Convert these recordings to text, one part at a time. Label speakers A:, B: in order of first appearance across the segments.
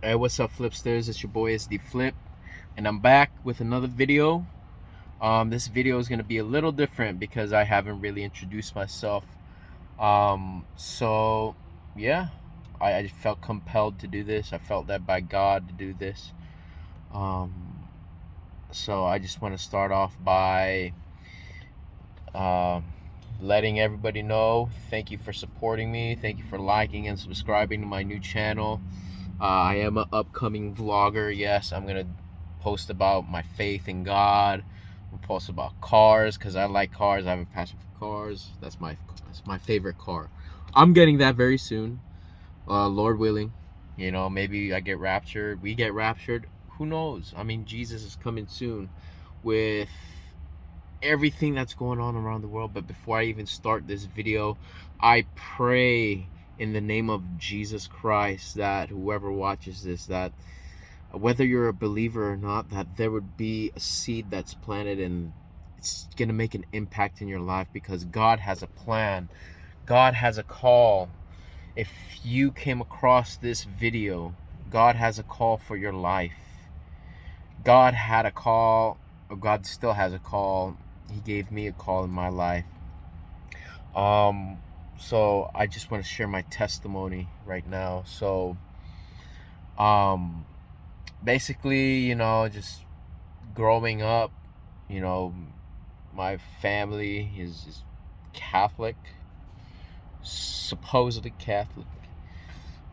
A: Hey, what's up, Flipsters? It's your boy SD Flip, and I'm back with another video. This video is gonna be a little different because I haven't really introduced myself. So yeah, I felt compelled to do this. I felt that by God to do this. Um, so I just want to start off by uh, letting everybody know. Thank you for supporting me. Thank you for liking and subscribing to my new channel. I am an upcoming vlogger. Yes, I'm gonna post about my faith in God. I'll post about cars because I like cars. I have a passion for cars. That's my favorite car. I'm getting that very soon, Lord willing. You know, maybe I get raptured. We get raptured. Who knows? I mean, Jesus is coming soon with everything that's going on around the world. But before I even start this video, I pray in the name of Jesus Christ that whoever watches this, that whether you're a believer or not, that there would be a seed that's planted and it's gonna make an impact in your life, because God has a plan. God has a call. If you came across this video, God has a call for your life. God had a call, or God still has a call. He gave me a call in my life. Um, so I just want to share my testimony right now. So, um, basically, just growing up, you know, my family is Catholic, supposedly Catholic.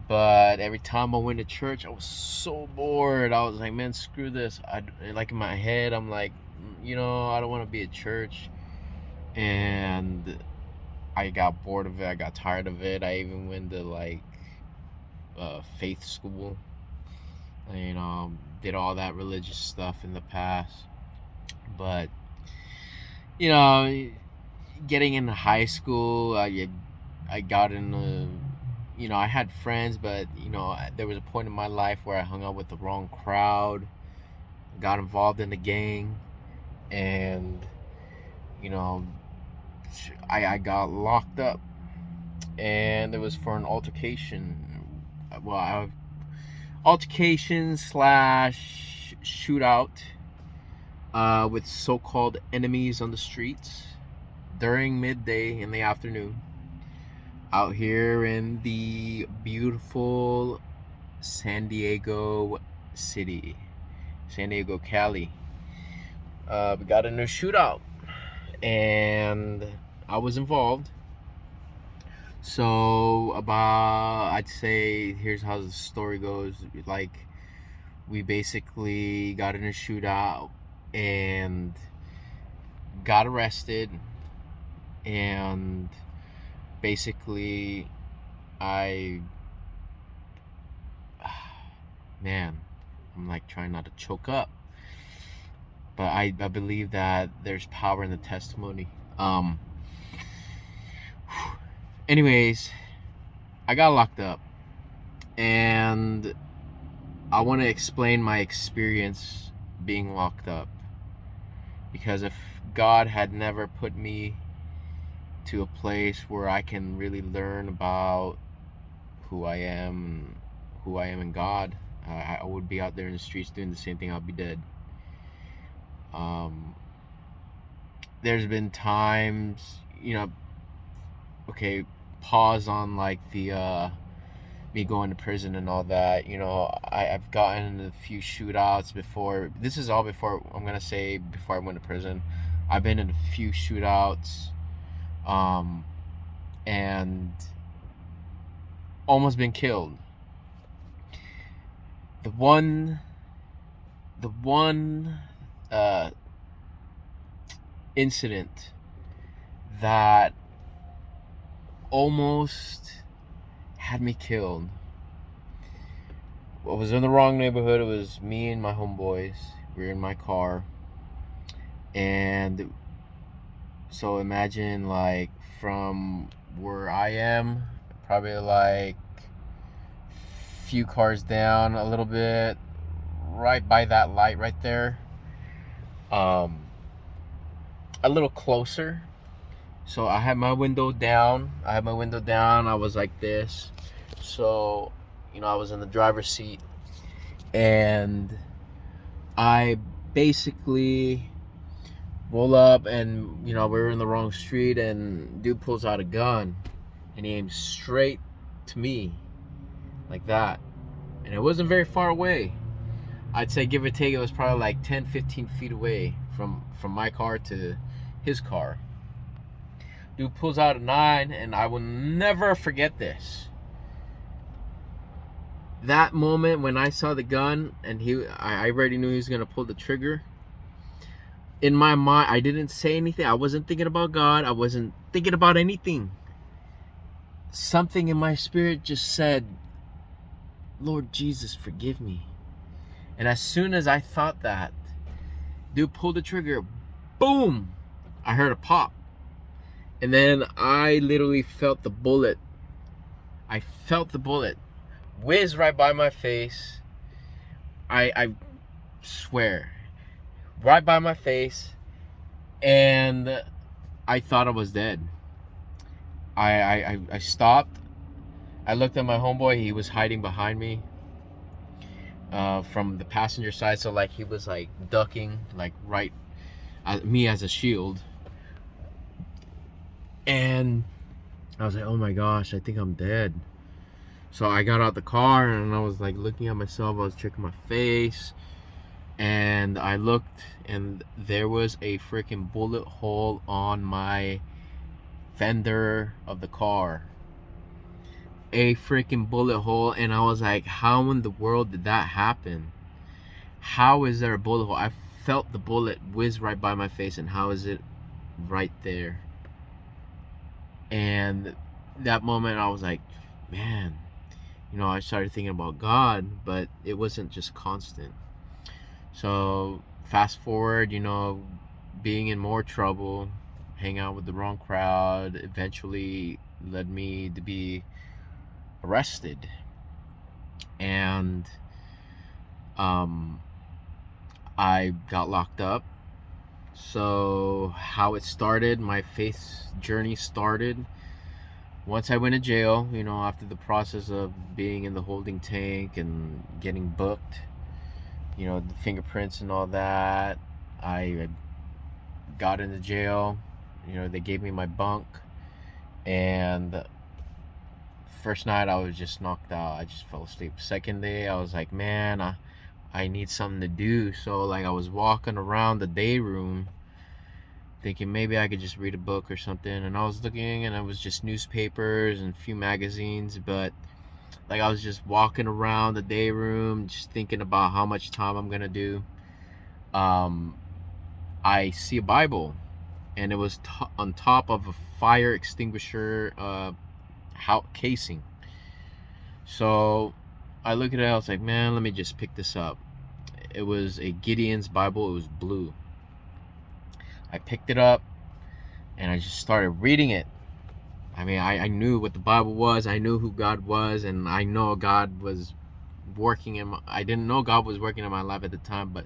A: But every time I went to church, I was so bored. I was like, man, screw this. Like in my head, I'm like, I don't want to be at church. And I got bored of it. I got tired of it. I even went to like faith school. Did all that religious stuff in the past. But you know, getting into high school, I got in. I had friends, but there was a point in my life where I hung out with the wrong crowd, got involved in the gang, and you know, I got locked up, and it was for an altercation. Well, altercation slash shootout with so-called enemies on the streets during midday in the afternoon out here in the beautiful San Diego city, San Diego, Cali. We got in a shootout, and I was involved. So I'd say, here's how the story goes. Like, we basically got in a shootout and got arrested, and basically I man, I'm like trying not to choke up, but I believe that there's power in the testimony. Anyways, I got locked up, and I want to explain my experience being locked up, because if God had never put me to a place where I can really learn about who I am in God, I would be out there in the streets doing the same thing. I'll be dead. There's been times, okay, pause on like the me going to prison and all that. I've gotten in a few shootouts before. This is all before, I'm gonna say, before I went to prison. I've been in a few shootouts, and almost been killed. The one uh, incident that almost had me killed. I was in the wrong neighborhood. It was me and my homeboys. We were in my car, and so imagine, like, from where I am, probably like few cars down a little bit, right by that light right there, a little closer. So I had my window down. I was like this. So I was in the driver's seat, And I basically roll up, and we were in the wrong street, and dude pulls out a gun and he aims straight to me like that. And it wasn't very far away. I'd say give or take it was probably like 10-15 feet away from my car to his car. Dude pulls out a 9, and I will never forget this. That moment when I saw the gun and I already knew he was gonna pull the trigger. In my mind, I didn't say anything. I wasn't thinking about God. I wasn't thinking about anything. Something in my spirit just said, Lord Jesus, forgive me. And as soon as I thought that, dude pulled the trigger. Boom! I heard a pop. And then I literally felt the bullet. I felt the bullet whiz right by my face. I swear. Right by my face. And I thought I was dead. I stopped. I looked at my homeboy. He was hiding behind me from the passenger side. So like he was like ducking like right at me as a shield. And I was like, oh my gosh, I think I'm dead. So I got out the car and I was like looking at myself. I was checking my face. And I looked, and there was a freaking bullet hole on my fender of the car. A freaking bullet hole. And I was like, how in the world did that happen? How is there a bullet hole? I felt the bullet whiz right by my face, and how is it right there? And that moment I was like, man, I started thinking about God, but it wasn't just constant. So fast forward, being in more trouble, hang out with the wrong crowd, eventually led me to be arrested. And I got locked up. So how it started, my faith journey started once I went to jail, after the process of being in the holding tank and getting booked, the fingerprints and all that. I got into jail. They gave me my bunk. And first night I was just knocked out. I just fell asleep. Second day I was like, man, I need something to do. So like I was walking around the day room thinking maybe I could just read a book or something. And I was looking, and it was just newspapers and a few magazines. But like I was just walking around the day room just thinking about how much time I'm gonna do. I see a Bible, and it was on top of a fire extinguisher casing. So I look at it, I was like, man, let me just pick this up. It was a Gideon's Bible. It was blue. I picked it up and I just started reading it. I mean, I knew what the Bible was. I knew who God was, and I know God was working I didn't know God was working in my life at the time, but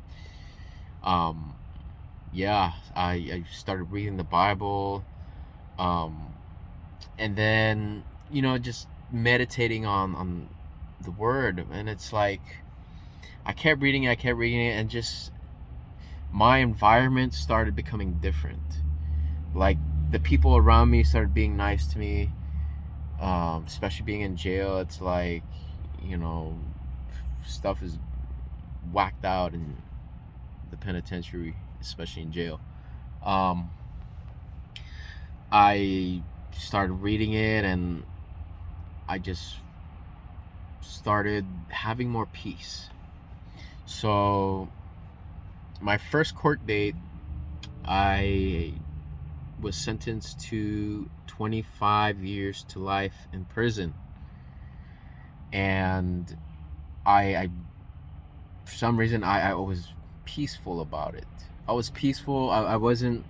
A: yeah, I started reading the Bible, and then just meditating on the Word. And it's like I kept reading it, and just my environment started becoming different. Like the people around me started being nice to me, especially being in jail. It's like stuff is whacked out in the penitentiary, especially in jail. I started reading it, and I just started having more peace. So my first court date, I was sentenced to 25 years to life in prison. And I for some reason I was peaceful about it. I was peaceful. I wasn't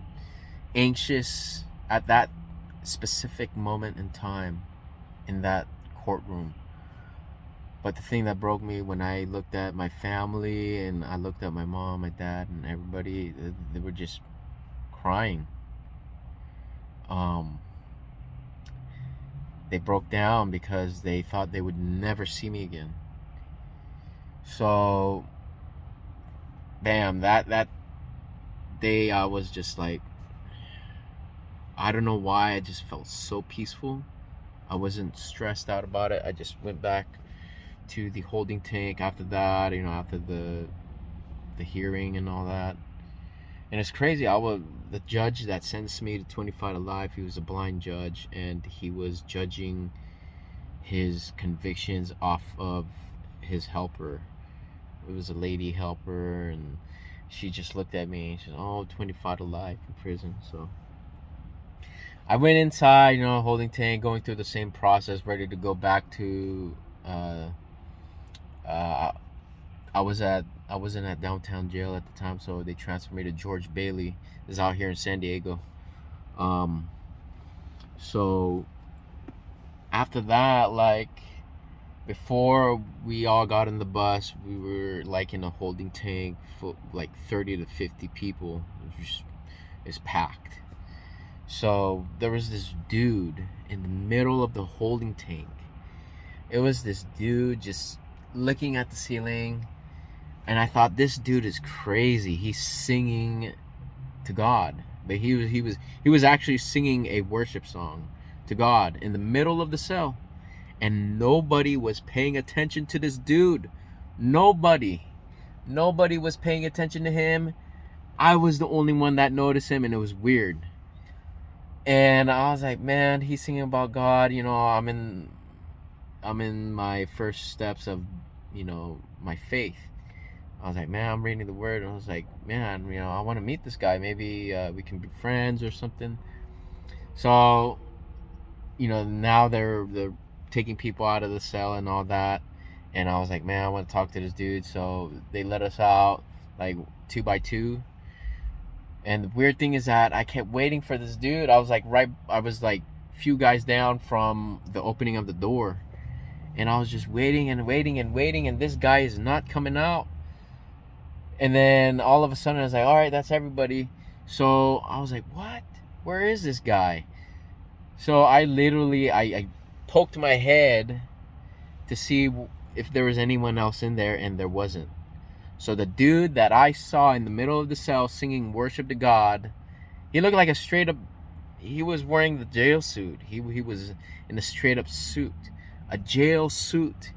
A: anxious at that specific moment in time in that courtroom. But the thing that broke me, when I looked at my family, and I looked at my mom, my dad, and everybody, they were just crying. They broke down because they thought they would never see me again. So, bam, that day I was just like, I don't know why, I just felt so peaceful. I wasn't stressed out about it. I just went back to the holding tank after that, after the hearing and all that. And it's crazy. The judge that sentenced me to 25 to life, he was a blind judge, and he was judging his convictions off of his helper. It was a lady helper, and she just looked at me and she said, "Oh, 25 to life in prison." So I went inside, holding tank, going through the same process, ready to go back to. Uh, I wasn't at downtown jail at the time, so they transferred me to George Bailey. Is out here in San Diego. Um, so after that, like, before we all got in the bus, we were like in a holding tank for like 30 to 50 people. It's packed. So there was this dude in the middle of the holding tank. It was this dude just looking at the ceiling, and I thought, this dude is crazy. He's singing to God, but he was actually singing a worship song to God in the middle of the cell, and nobody was paying attention to this dude. Nobody was paying attention to him. I was the only one that noticed him, and it was weird. And I was like, man, he's singing about God. I'm in my first steps of, my faith. I was like, man, I'm reading the word, and I was like, man, I want to meet this guy. Maybe we can be friends or something. So, now they're taking people out of the cell and all that, and I was like, man, I want to talk to this dude. So they let us out like 2 by 2. And the weird thing is that I kept waiting for this dude. I was like few guys down from the opening of the door, and I was just waiting and waiting and waiting, and this guy is not coming out. And then all of a sudden I was like, all right, that's everybody. So I was like, what? Where is this guy? So I literally, I poked my head to see if there was anyone else in there, and there wasn't. So the dude that I saw in the middle of the cell singing worship to God, he looked like he was wearing the jail suit. He was in a straight up suit, a jail suit.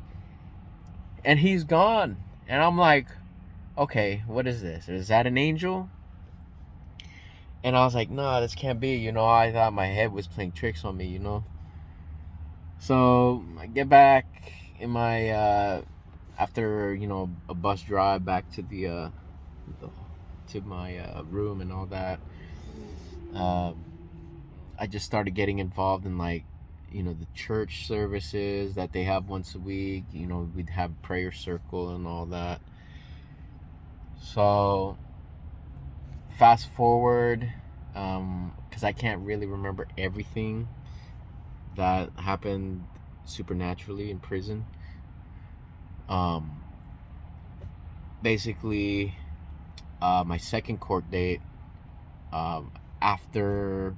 A: And he's gone. And I'm like, okay, what is this? Is that an angel? And I was like, no, this can't be. I thought my head was playing tricks on me, So I get back in my, after, a bus drive back to to my room and all that. I just started getting involved in the church services that they have once a week. We'd have prayer circle and all that. So fast forward, because I can't really remember everything that happened supernaturally in prison. Basically, my second court date, after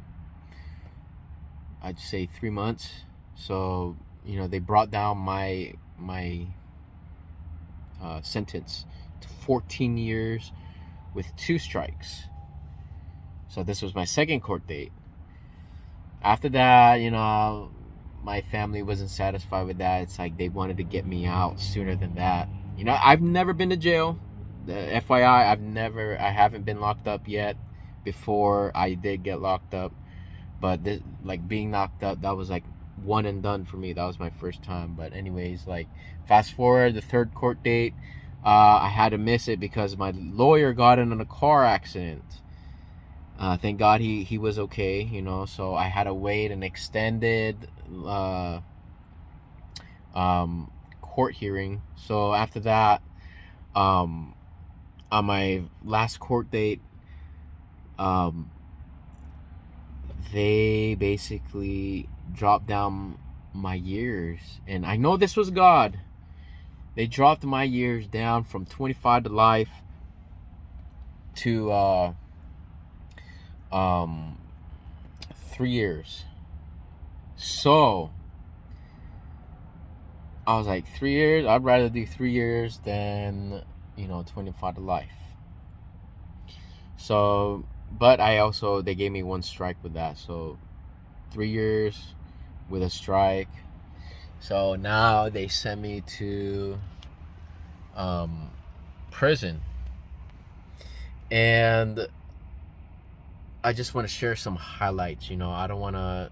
A: I'd say 3 months. So they brought down my sentence to 14 years with 2 strikes. So this was my second court date. After that, my family wasn't satisfied with that. It's like they wanted to get me out sooner than that. I've never been to jail. FYI, I haven't been locked up yet. Before I did get locked up, but this, being locked up, that was one and done for me. That was my first time. But anyways, fast forward the third court date, I had to miss it because my lawyer got in a car accident. Thank God he was okay, so I had to wait an extended court hearing. So after that, on my last court date, they basically dropped down my years, and I know this was God. They dropped my years down from 25 to life to 3 years. So I was like, 3 years? I'd rather do 3 years than, 25 to life. So, but they gave me one strike with that. So 3 years with a strike. So now they sent me to prison. And I just want to share some highlights. I don't want to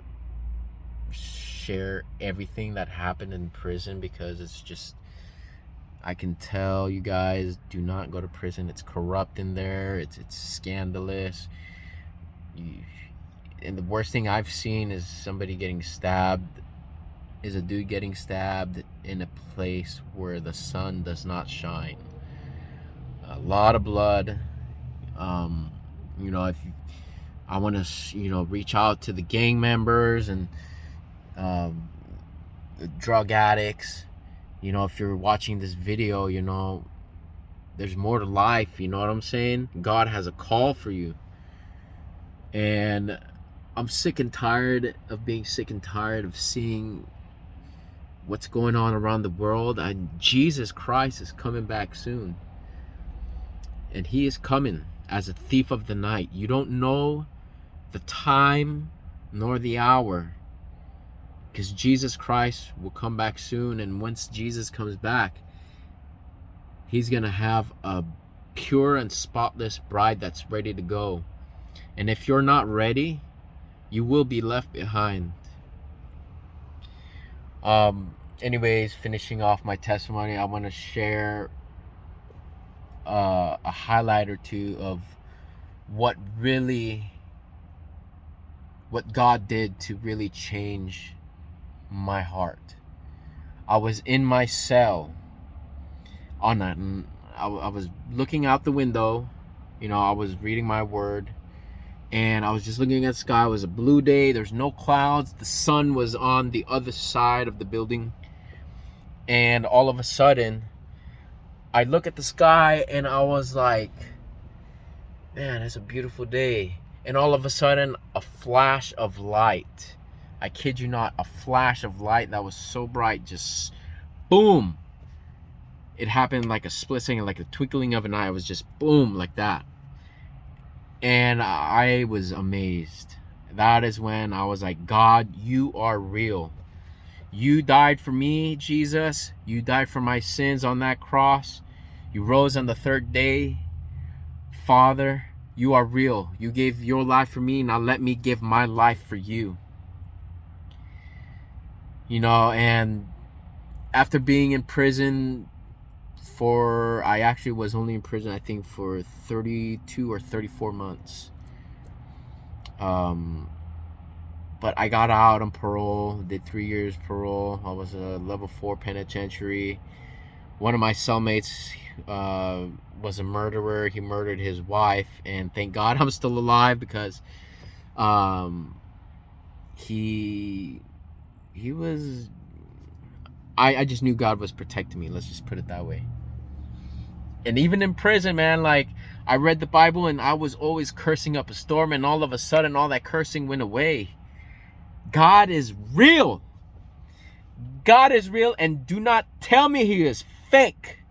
A: share everything that happened in prison, because it's just, I can tell you guys, do not go to prison. It's corrupt in there. It's scandalous. And the worst thing I've seen is somebody getting stabbed, is a dude getting stabbed in a place where the sun does not shine. A lot of blood. If I want to, reach out to the gang members and the drug addicts. If you're watching this video, there's more to life. You know what I'm saying? God has a call for you. And I'm sick and tired of being sick and tired of seeing what's going on around the world. And Jesus Christ is coming back soon. And he is coming as a thief of the night. You don't know the time nor the hour, because Jesus Christ will come back soon. And once Jesus comes back, he's going to have a pure and spotless bride that's ready to go. And if you're not ready, you will be left behind. Anyways, finishing off my testimony, I want to share a highlight or two of what God did to really change my heart. I was in my cell I was looking out the window. I was reading my word, and I was just looking at the sky. It was a blue day. There's no clouds. The sun was on the other side of the building. And all of a sudden, I look at the sky and I was like, man, it's a beautiful day. And all of a sudden, a flash of light. I kid you not, a flash of light that was so bright, just boom. It happened like a split second, like a twinkling of an eye. It was just boom, like that. And I was amazed. That is when I was like, God, you are real. You died for me, Jesus. You died for my sins on that cross. You rose on the third day. Father, you are real. You gave your life for me. Now let me give my life for you. And after being in prison I actually was only in prison, I think, for 32 or 34 months. But I got out on parole, did 3 years parole. I was a level 4 penitentiary. One of my cellmates was a murderer. He murdered his wife, and thank God I'm still alive, because he was, I just knew God was protecting me. Let's just put it that way. And even in prison, man, like, I read the Bible and I was always cursing up a storm, and all of a sudden all that cursing went away. God is real. God is real, and do not tell me he is fake.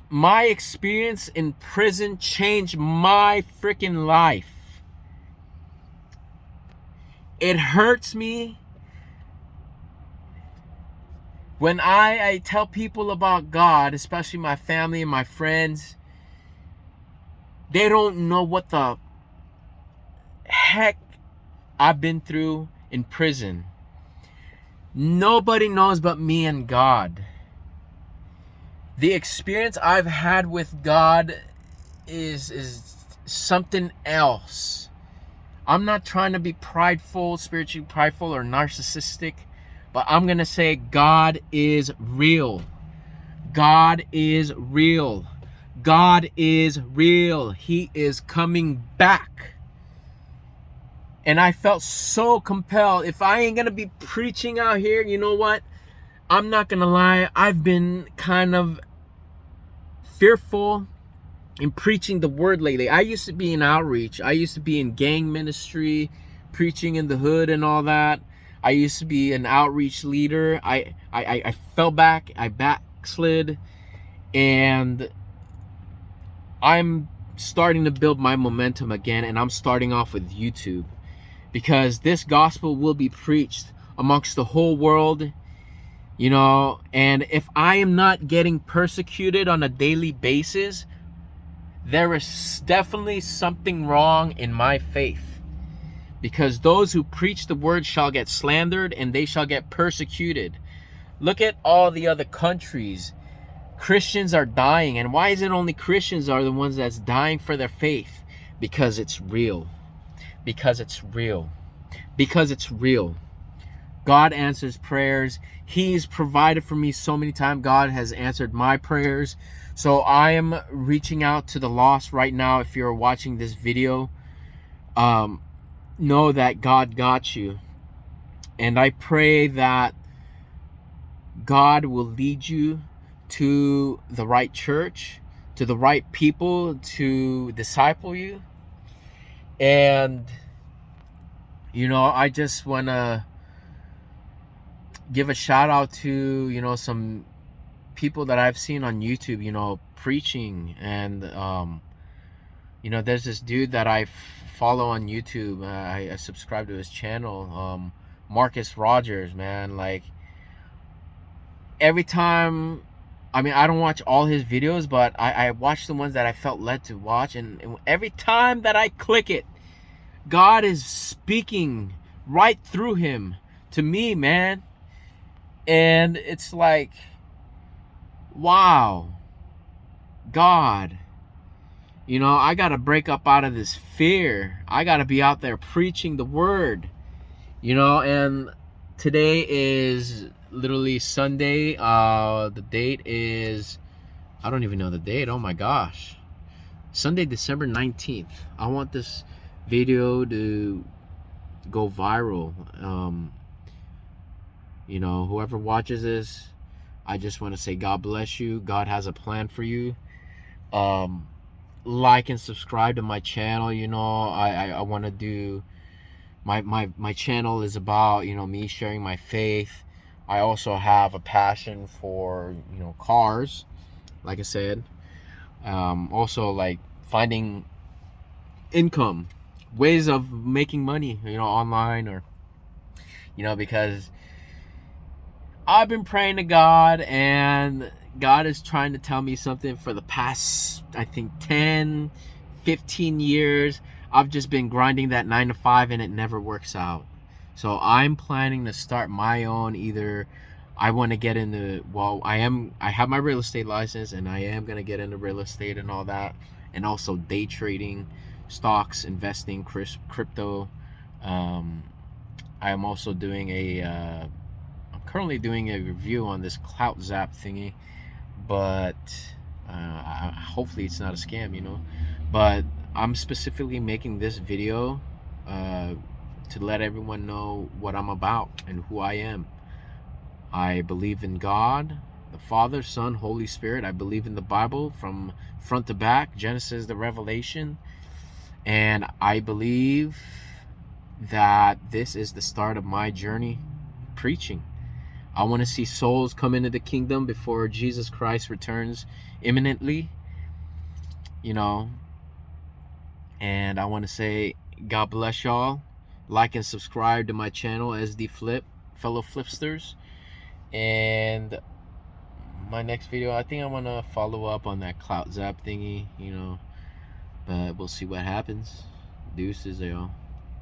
A: My experience in prison changed my freaking life. It hurts me when I tell people about God, especially my family and my friends. They don't know what the heck I've been through in prison. Nobody knows but me and God. The experience I've had with God is something else. I'm not trying to be prideful, spiritually prideful, or narcissistic, but I'm going to say God is real. God is real. God is real. He is coming back. And I felt so compelled. If I ain't going to be preaching out here, you know what? I'm not going to lie. I've been kind of fearful in preaching the word lately. I used to be in outreach. I used to be in gang ministry, preaching in the hood and all that. I used to be an outreach leader. I fell back, I backslid, and I'm starting to build my momentum again, and I'm starting off with YouTube, because this gospel will be preached amongst the whole world, you know. And if I am not getting persecuted on a daily basis, there is definitely something wrong in my faith, because those who preach the word shall get slandered and they shall get persecuted. Look at all the other countries. Christians are dying. And why is it only Christians are the ones that's dying for their faith? Because it's real. Because it's real. Because it's real. God answers prayers. He's provided for me so many times. God has answered my prayers. So I am reaching out to the lost right now. If you're watching this video, know that God got you. And I pray that God will lead you to the right church, to the right people to disciple you. And, you know, I just want to give a shout out to, you know, some people that I've seen on YouTube, you know, preaching. And, you know, there's this dude that I follow on YouTube. I subscribe to his channel, Marcus Rogers, man. Like, every time, I mean, I don't watch all his videos, but I watch the ones that I felt led to watch. And every time that I click it, God is speaking right through him to me, man. And it's like, wow, God, you know, I got to break up out of this fear. I got to be out there preaching the word, you know. And today is literally Sunday. The date is, I don't even know the date. Oh my gosh. Sunday, December 19th. I want this video to go viral. You know, whoever watches this, I just want to say God bless you. God has a plan for you. Like and subscribe to my channel. You know, I want to do, my channel is about, you know, me sharing my faith. I also have a passion for, you know, cars, like I said. Also, like, finding income, ways of making money, you know, online, or, you know, because I've been praying to God, and God is trying to tell me something for the past, I think, 10, 15 years. I've just been grinding that 9 to 5, and it never works out. So I'm planning to start my own. Either I want to get into, well, I have my real estate license, and I am going to get into real estate and all that. And also day trading, stocks, investing, crypto. I am also doing I'm currently doing a review on this Clout Zap thingy. But hopefully it's not a scam, you know. But I'm specifically making this video to let everyone know what I'm about and who I am. I believe in God, the Father, Son, Holy Spirit. I believe in the Bible from front to back, Genesis to Revelation. And I believe that this is the start of my journey preaching. I want to see souls come into the kingdom before Jesus Christ returns imminently, you know. And I want to say God bless y'all. Like and subscribe to my channel, SD Flip, fellow Flipsters. And my next video, I think I want to follow up on that Clout Zap thingy, you know. But we'll see what happens. Deuces, y'all.